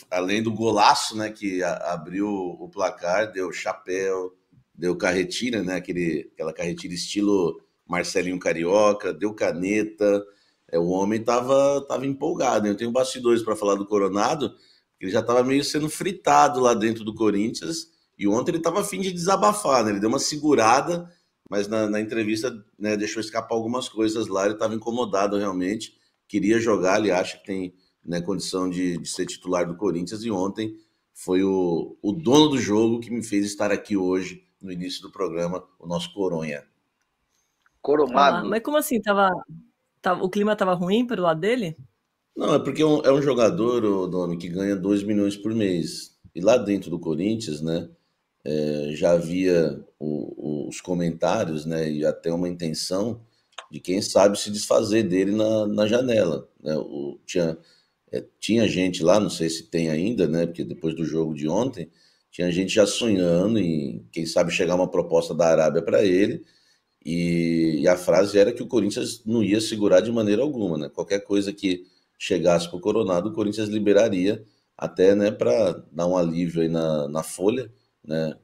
além do golaço, né, que abriu o placar, deu chapéu, deu carretilha, né, aquela carretilha estilo Marcelinho Carioca, deu caneta. O homem tava empolgado. Eu tenho bastidores para falar do Coronado, ele já estava meio sendo fritado lá dentro do Corinthians. E ontem ele estava a fim de desabafar, né? Ele deu uma segurada, mas na entrevista, né, deixou escapar algumas coisas lá. Ele estava incomodado realmente, queria jogar, ele acha que tem, né, condição de ser titular do Corinthians. E ontem foi o dono do jogo que me fez estar aqui hoje, no início do programa, o nosso Coronha. Ah lá, Coromago. mas como assim? O clima tava ruim pelo lado dele? Não, é porque é um jogador, o Domi, que ganha 2 milhões por mês. E lá dentro do Corinthians, né, já havia os comentários, né, e até uma intenção de quem sabe se desfazer dele na janela, né? Tinha gente lá, não sei se tem ainda, né, porque depois do jogo de ontem, tinha gente já sonhando em, quem sabe, chegar uma proposta da Arábia para ele, e a frase era que o Corinthians não ia segurar de maneira alguma, né? Qualquer coisa que chegasse para o Coronado, o Corinthians liberaria até, né, para dar um alívio aí na folha, né?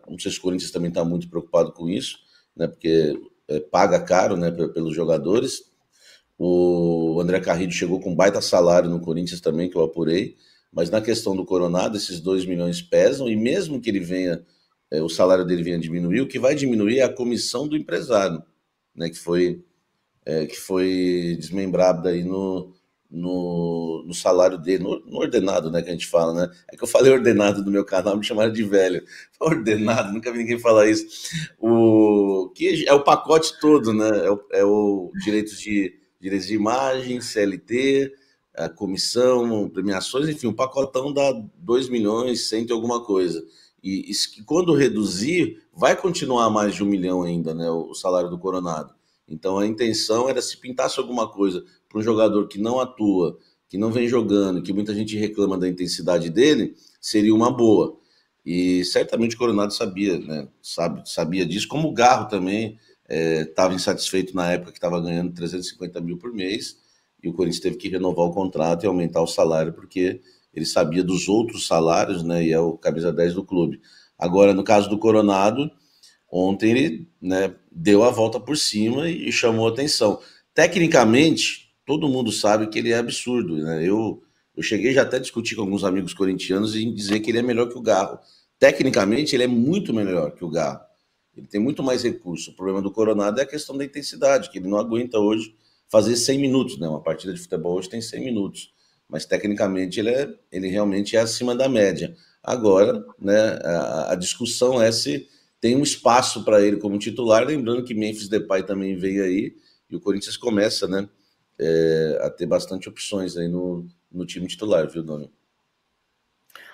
Não sei se o Corinthians também está muito preocupado com isso, né? Porque paga caro, né, pelos jogadores. O André Carrillo chegou com baita salário no Corinthians também, que eu apurei. Mas na questão do Coronado, esses 2 milhões pesam, e mesmo que ele venha, o salário dele venha diminuir, o que vai diminuir é a comissão do empresário, né, que foi desmembrada aí no salário dele, no ordenado, né, que a gente fala, né? É que eu falei ordenado no meu canal, me chamaram de velho. Ordenado, nunca vi ninguém falar isso. Que é o pacote todo, né? É o direitos de imagem, CLT, a comissão, premiações, enfim, o pacotão dá 2 milhões, cento e alguma coisa. E quando reduzir, vai continuar mais de 1 milhão ainda, né, o salário do Coronado. Então a intenção era, se pintasse alguma coisa para um jogador que não atua, que não vem jogando, que muita gente reclama da intensidade dele, seria uma boa. E certamente o Coronado sabia, né? Sabia disso, como o Garro também estava insatisfeito na época, que estava ganhando 350 mil por mês, e o Corinthians teve que renovar o contrato e aumentar o salário, porque ele sabia dos outros salários, né? E é o camisa 10 do clube. Agora, no caso do Coronado, ontem ele, né, deu a volta por cima e chamou atenção. Tecnicamente, todo mundo sabe que ele é absurdo, né? Eu cheguei já até a discutir com alguns amigos corintianos e dizer que ele é melhor que o Garro. Tecnicamente, ele é muito melhor que o Garro. Ele tem muito mais recurso. O problema do Coronado é a questão da intensidade, que ele não aguenta hoje fazer 100 minutos, né? Uma partida de futebol hoje tem 100 minutos. Mas tecnicamente ele realmente é acima da média. Agora, né, a discussão é se tem um espaço para ele como titular, lembrando que Memphis Depay também veio aí, e o Corinthians começa, né, a ter bastante opções aí no time titular, viu, Dono?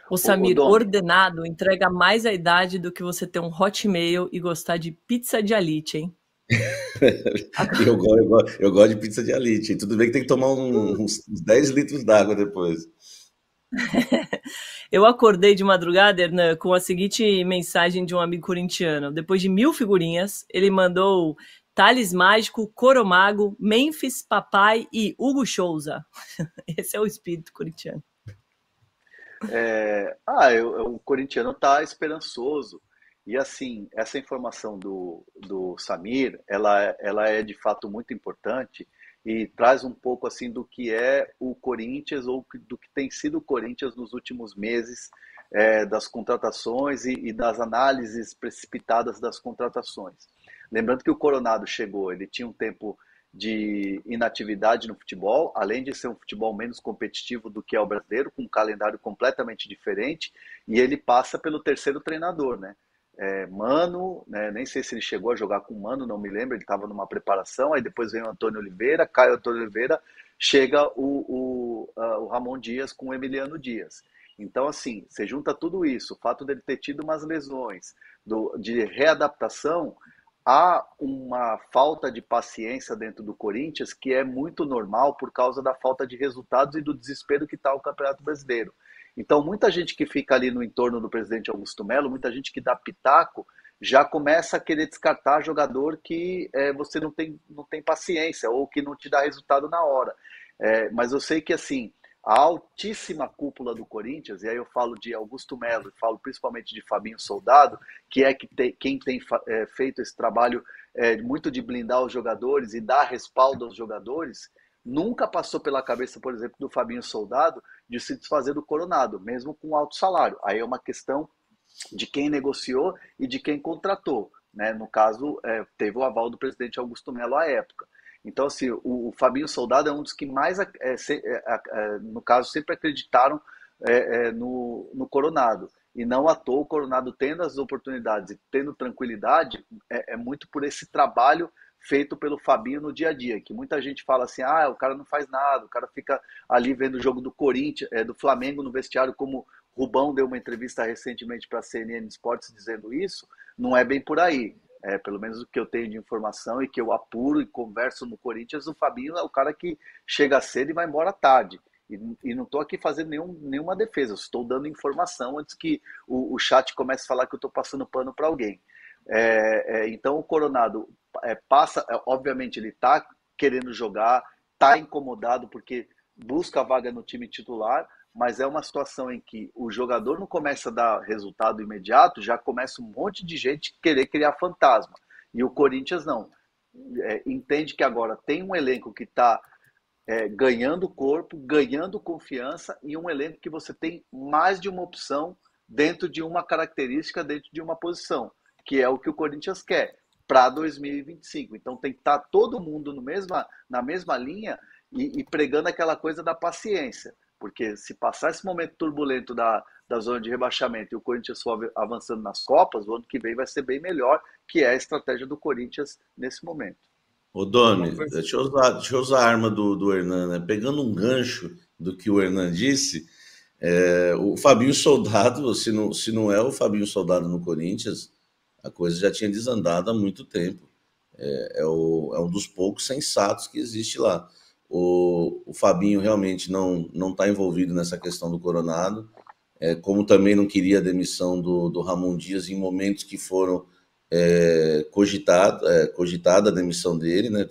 O Ô, Samir, Domi, ordenado entrega mais a idade do que você ter um Hotmail e gostar de pizza de Alite, hein? Eu gosto de pizza de Alite. Tudo bem que tem que tomar uns 10 litros d'água depois. Eu acordei de madrugada, Hernan, com a seguinte mensagem de um amigo corintiano. Depois de 1000 figurinhas, ele mandou Thales Mágico, Coromago, Memphis, Papai e Hugo Souza. Esse é o espírito corintiano. o corintiano tá esperançoso. E assim, essa informação do Samir, ela é de fato muito importante e traz um pouco assim do que é o Corinthians ou do que tem sido o Corinthians nos últimos meses, das contratações e das análises precipitadas das contratações. Lembrando que o Coronado chegou, ele tinha um tempo de inatividade no futebol, além de ser um futebol menos competitivo do que é o brasileiro, com um calendário completamente diferente, e ele passa pelo terceiro treinador, né? Mano, né? Nem sei se ele chegou a jogar com Mano, não me lembro, ele estava numa preparação, aí depois vem o Antônio Oliveira, cai o Antônio Oliveira, chega o Ramon Dias com o Emiliano Dias. Então, assim, você junta tudo isso, o fato dele ter tido umas lesões, de readaptação, há uma falta de paciência dentro do Corinthians que é muito normal por causa da falta de resultados e do desespero que está o Campeonato Brasileiro. Então, muita gente que fica ali no entorno do presidente Augusto Melo, muita gente que dá pitaco, já começa a querer descartar jogador que você não tem paciência ou que não te dá resultado na hora. Mas eu sei que, assim, a altíssima cúpula do Corinthians, e aí eu falo de Augusto Melo, falo principalmente de Fabinho Soldado, que é quem tem feito esse trabalho muito de blindar os jogadores e dar respaldo aos jogadores, nunca passou pela cabeça, por exemplo, do Fabinho Soldado de se desfazer do Coronado, mesmo com alto salário. Aí é uma questão de quem negociou e de quem contratou. Né? No caso, teve o aval do presidente Augusto Melo à época. Então, assim, o Fabinho Soldado é um dos que mais, no caso, sempre acreditaram no Coronado. E não à toa o Coronado tendo as oportunidades e tendo tranquilidade, é muito por esse trabalho feito pelo Fabinho no dia a dia, que muita gente fala assim, o cara não faz nada, o cara fica ali vendo o jogo do Corinthians, do Flamengo no vestiário, como Rubão deu uma entrevista recentemente para a CNN Esportes dizendo isso, não é bem por aí. Pelo menos o que eu tenho de informação e que eu apuro e converso no Corinthians, o Fabinho é o cara que chega cedo e vai embora tarde. E não estou aqui fazendo nenhuma defesa, estou dando informação antes que o chat comece a falar que eu estou passando pano para alguém. Então o Coronado passa, obviamente ele está querendo jogar, está incomodado porque busca a vaga no time titular, mas é uma situação em que o jogador não começa a dar resultado imediato, já começa um monte de gente querer criar fantasma. E o Corinthians não. Entende que agora tem um elenco que está ganhando corpo, ganhando confiança e um elenco que você tem mais de uma opção dentro de uma característica, dentro de uma posição, que é o que o Corinthians quer para 2025. Então tem que estar todo mundo na mesma linha e pregando aquela coisa da paciência. Porque se passar esse momento turbulento da zona de rebaixamento e o Corinthians for avançando nas Copas, o ano que vem vai ser bem melhor, que é a estratégia do Corinthians nesse momento. Ô, Domi, deixa eu usar a arma do Hernan, né? Pegando um gancho do que o Hernan disse, o Fabinho Soldado, se não é o Fabinho Soldado no Corinthians, a coisa já tinha desandado há muito tempo. É um dos poucos sensatos que existe lá. O Fabinho realmente não está envolvido nessa questão do Coronado, como também não queria a demissão do Ramon Dias em momentos que foram cogitada a demissão dele, né?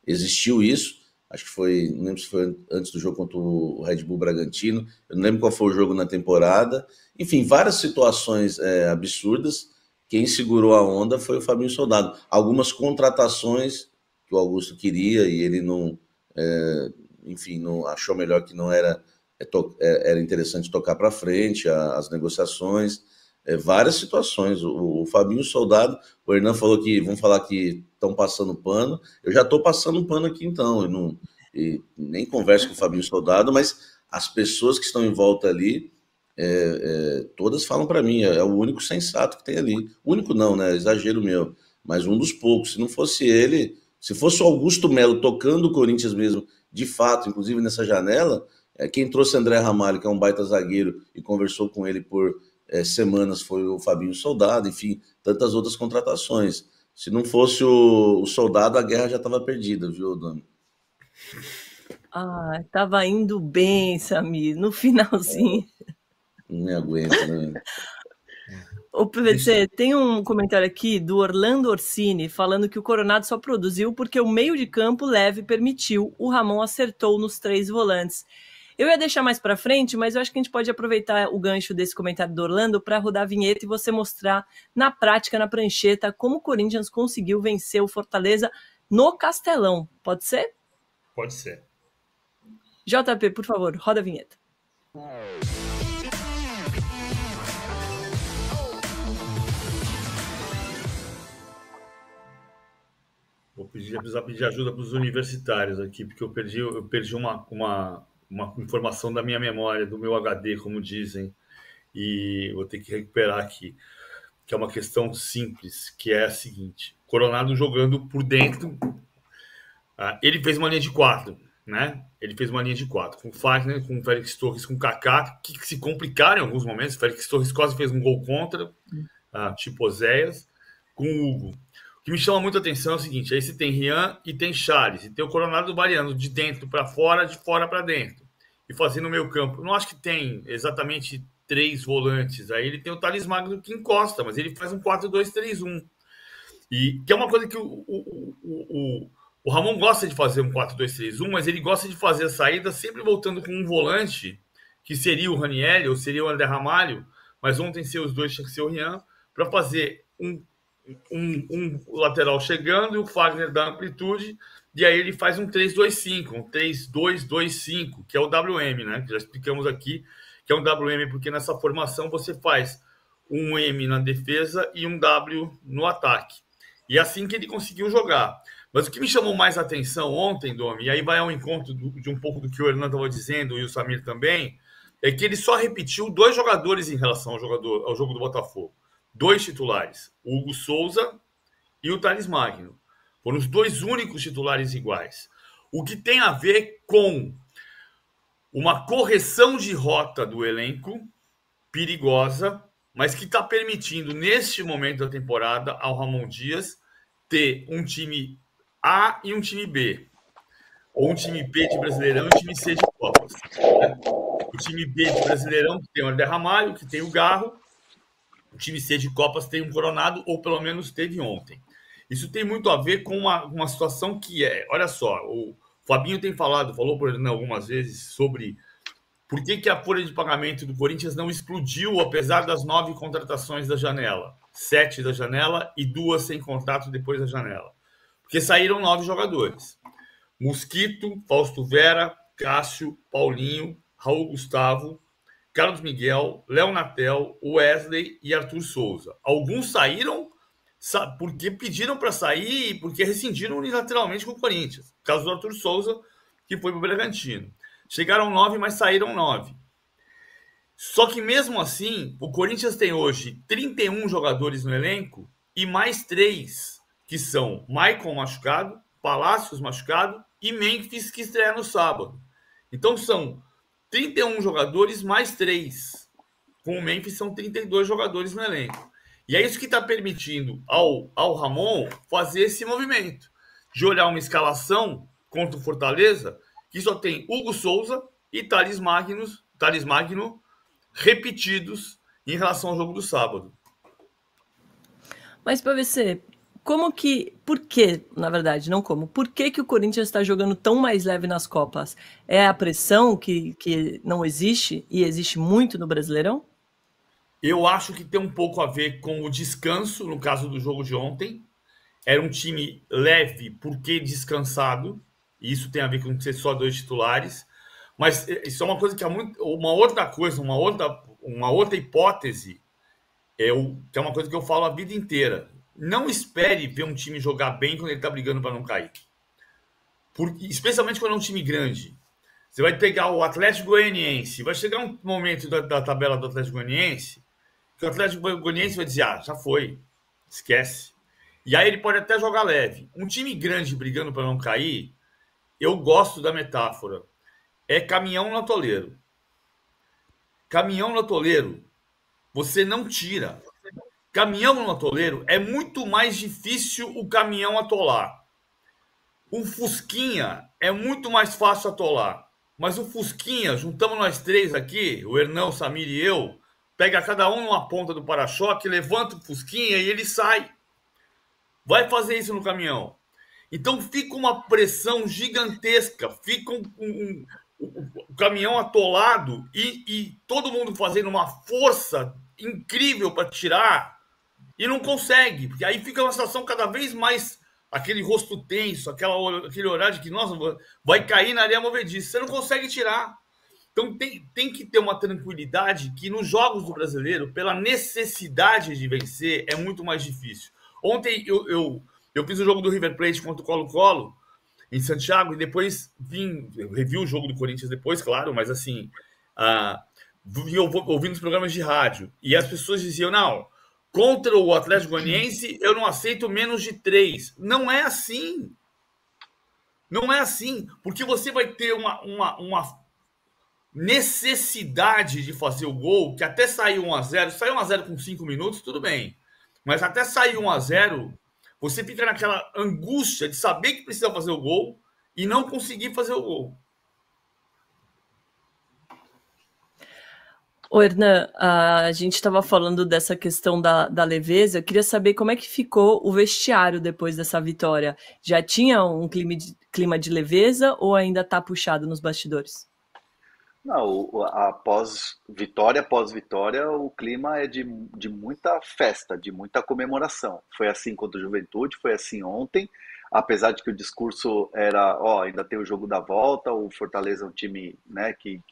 Existiu isso, acho que foi, não lembro se foi antes do jogo contra o Red Bull Bragantino, eu não lembro qual foi o jogo na temporada, enfim, várias situações absurdas. Quem segurou a onda foi o Fabinho Soldado. Algumas contratações que o Augusto queria e ele não, enfim, não achou melhor, que não era interessante tocar para frente as negociações. Várias situações. O Fabinho Soldado, o Hernan falou que vão falar que estão passando pano. Eu já estou passando pano aqui, então. Eu nem converso com o Fabinho Soldado, mas as pessoas que estão em volta ali, todas falam para mim, é o único sensato que tem ali. Único não, né? Exagero meu, mas um dos poucos. Se não fosse ele, se fosse o Augusto Melo tocando o Corinthians mesmo, de fato, inclusive nessa janela, quem trouxe André Ramalho, que é um baita zagueiro, e conversou com ele por semanas, foi o Fabinho Soldado, enfim, tantas outras contratações. Se não fosse o Soldado, a guerra já estava perdida, viu, Dani? Tava indo bem, Samir, no finalzinho. Não me aguento, né? O PVC, tem um comentário aqui do Orlando Orsini falando que o Coronado só produziu porque o meio de campo leve permitiu, o Ramon acertou nos 3 volantes. Eu ia deixar mais para frente, mas eu acho que a gente pode aproveitar o gancho desse comentário do Orlando para rodar a vinheta e você mostrar na prática, na prancheta, como o Corinthians conseguiu vencer o Fortaleza no Castelão. Pode ser? Pode ser. JP, por favor, roda a vinheta. Vou precisar pedir ajuda para os universitários aqui, porque eu perdi uma informação da minha memória, do meu HD, como dizem, e vou ter que recuperar aqui, que é uma questão simples, que é a seguinte: Coronado jogando por dentro, ele fez uma linha de 4, né? Ele fez uma linha de 4, com o Fagner, com o Félix Torres, com o Kaká, que se complicaram em alguns momentos. O Félix Torres quase fez um gol contra, tipo Oséias, com o Hugo. O que me chama muita atenção é o seguinte: aí você tem Rian e tem Charles, e tem o Coronado variando de dentro para fora, de fora para dentro, e fazendo o meio campo. Eu não acho que tem exatamente 3 volantes, aí ele tem o Thales Magno que encosta, mas ele faz um 4-2-3-1, e que é uma coisa que o O Ramon gosta de fazer um 4-2-3-1, mas ele gosta de fazer a saída sempre voltando com um volante, que seria o Ranieri ou seria o André Ramalho, mas ontem ser os dois tinha que ser o Rian, para fazer um lateral chegando e o Fagner dá amplitude, e aí ele faz um 3-2-5, um 3-2-2-5, que é o WM, né? Que já explicamos aqui, que é um WM, porque nessa formação você faz um M na defesa e um W no ataque. E é assim que ele conseguiu jogar. Mas o que me chamou mais atenção ontem, Domi, e aí vai ao encontro de um pouco do que o Hernan estava dizendo e o Samir também, é que ele só repetiu 2 jogadores em relação ao jogo do Botafogo. 2 titulares, o Hugo Souza e o Thales Magno. Foram os 2 únicos titulares iguais. O que tem a ver com uma correção de rota do elenco, perigosa, mas que está permitindo, neste momento da temporada, ao Ramon Dias ter um time A e um time B. Ou um time B de Brasileirão e um time C de Copas. O time B de Brasileirão tem o André Ramalho, que tem o Garro. O time C de Copas tem um Coronado, ou pelo menos teve ontem. Isso tem muito a ver com uma situação que é... Olha só, o Fabinho falou por ele algumas vezes sobre por que a folha de pagamento do Corinthians não explodiu, apesar das 9 contratações da janela. 7 da janela e 2 sem contrato depois da janela. Porque saíram 9 jogadores. Mosquito, Fausto Vera, Cássio, Paulinho, Raul Gustavo, Carlos Miguel, Léo Natel, Wesley e Arthur Souza. Alguns saíram porque pediram para sair e porque rescindiram unilateralmente com o Corinthians. O caso do Arthur Souza, que foi para o Bragantino. Chegaram 9, mas saíram 9. Só que mesmo assim, o Corinthians tem hoje 31 jogadores no elenco e mais 3, que são Maicon machucado, Palácios machucado e Memphis, que estreia no sábado. Então são 31 jogadores mais 3. Com o Memphis são 32 jogadores no elenco. E é isso que está permitindo ao Ramon fazer esse movimento de olhar uma escalação contra o Fortaleza que só tem Hugo Souza e Thales Magno repetidos em relação ao jogo do sábado. Mas, PVC, por que, na verdade, não como, por que o Corinthians está jogando tão mais leve nas Copas? É a pressão que não existe e existe muito no Brasileirão? Eu acho que tem um pouco a ver com o descanso, no caso do jogo de ontem. Era um time leve porque descansado, e isso tem a ver com ser só 2 titulares. Mas isso é uma coisa que é uma outra hipótese, que é uma coisa que eu falo a vida inteira. Não espere ver um time jogar bem quando ele está brigando para não cair. Especialmente quando é um time grande. Você vai pegar o Atlético Goianiense, vai chegar um momento da tabela do Atlético Goianiense que o Atlético Goianiense vai dizer, já foi, esquece. E aí ele pode até jogar leve. Um time grande brigando para não cair, eu gosto da metáfora. É caminhão no atoleiro. Caminhão no atoleiro, você não tira. Caminhão no atoleiro, é muito mais difícil o caminhão atolar. O Fusquinha é muito mais fácil atolar. Mas o Fusquinha, juntamos nós 3 aqui, o Hernão, o Samir e eu, pega cada um numa ponta do para-choque, levanta o Fusquinha e ele sai. Vai fazer isso no caminhão. Então fica uma pressão gigantesca, fica o caminhão atolado e todo mundo fazendo uma força incrível para tirar e não consegue, porque aí fica uma situação cada vez mais, aquele rosto tenso, aquele olhar de que, nossa, vai cair na areia movediça, você não consegue tirar. Então tem que ter uma tranquilidade que nos jogos do brasileiro, pela necessidade de vencer, é muito mais difícil. Ontem eu fiz o jogo do River Plate contra o Colo-Colo em Santiago e depois revi o jogo do Corinthians depois, claro, mas assim, eu ouvindo os programas de rádio e as pessoas diziam, não, contra o Atlético Goianiense eu não aceito menos de 3. Não é assim. Não é assim, porque você vai ter uma necessidade de fazer o gol, que até sair 1-0, saiu 1-0 com 5 minutos, tudo bem. Mas até sair 1-0, você fica naquela angústia de saber que precisa fazer o gol e não conseguir fazer o gol. Ô, Hernan, a gente estava falando dessa questão da leveza. Eu queria saber como é que ficou o vestiário depois dessa vitória. Já tinha um clima de leveza ou ainda está puxado nos bastidores? Não, após vitória, o clima é de muita festa, de muita comemoração. Foi assim contra o Juventude, foi assim ontem, apesar de que o discurso era, ó, ainda tem o jogo da volta, o Fortaleza é um time, né, que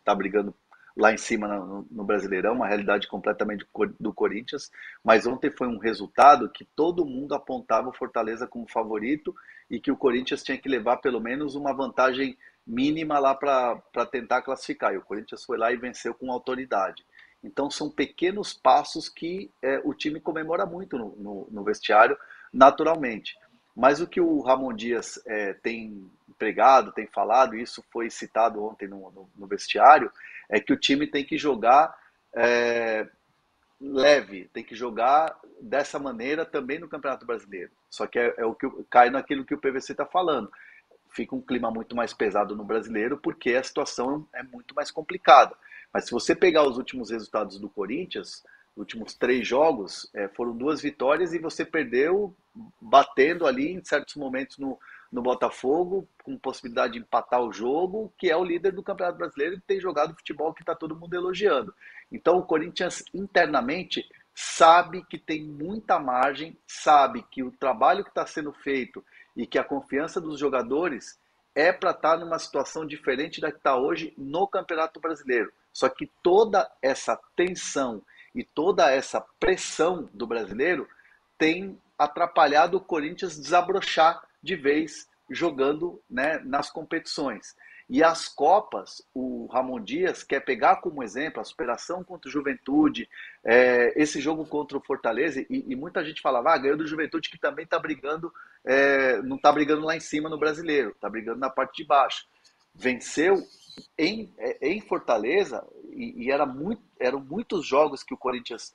tá brigando lá em cima no Brasileirão, uma realidade completamente do Corinthians, mas ontem foi um resultado que todo mundo apontava o Fortaleza como favorito e que o Corinthians tinha que levar pelo menos uma vantagem mínima lá para tentar classificar. E o Corinthians foi lá e venceu com autoridade. Então são pequenos passos que o time comemora muito no vestiário, naturalmente. Mas o que o Ramon Dias tem pregado, tem falado, e isso foi citado ontem no vestiário, é que o time tem que jogar leve, tem que jogar dessa maneira também no Campeonato Brasileiro. Só que é o que cai naquilo que o PVC está falando. Fica um clima muito mais pesado no Brasileiro porque a situação é muito mais complicada. Mas se você pegar os últimos resultados do Corinthians, os últimos 3 jogos, foram 2 vitórias e você perdeu batendo ali em certos momentos no Botafogo, com possibilidade de empatar o jogo, que é o líder do Campeonato Brasileiro e tem jogado futebol que está todo mundo elogiando. Então o Corinthians internamente sabe que tem muita margem, sabe que o trabalho que está sendo feito e que a confiança dos jogadores é para estar numa situação diferente da que está hoje no Campeonato Brasileiro. Só que toda essa tensão e toda essa pressão do brasileiro tem atrapalhado o Corinthians desabrochar de vez jogando, né, nas competições. E as Copas, o Ramon Dias quer pegar como exemplo a superação contra o Juventude, esse jogo contra o Fortaleza, e muita gente falava, ganhou do Juventude que também está brigando, não está brigando lá em cima no Brasileiro, está brigando na parte de baixo. Venceu em Fortaleza, e eram muitos jogos que o Corinthians...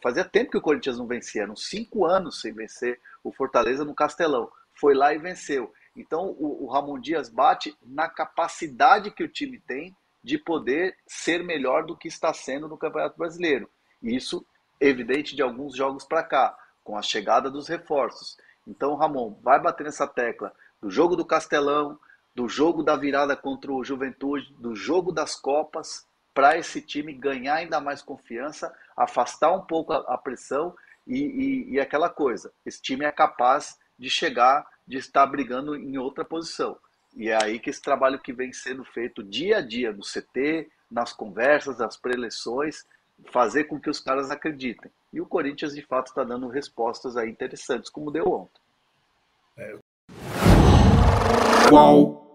fazia tempo que o Corinthians não vencia, eram 5 anos sem vencer o Fortaleza no Castelão. Foi lá e venceu. Então o Ramon Dias bate na capacidade que o time tem de poder ser melhor do que está sendo no Campeonato Brasileiro. E isso evidente de alguns jogos para cá, com a chegada dos reforços. Então o Ramon vai bater nessa tecla do jogo do Castelão, do jogo da virada contra o Juventude, do jogo das Copas, para esse time ganhar ainda mais confiança, afastar um pouco a pressão e aquela coisa. Esse time é capaz de chegar, de estar brigando em outra posição. E é aí que esse trabalho que vem sendo feito dia a dia no CT, nas conversas, nas preleções, fazer com que os caras acreditem. E o Corinthians, de fato, está dando respostas aí interessantes, como deu ontem. Qual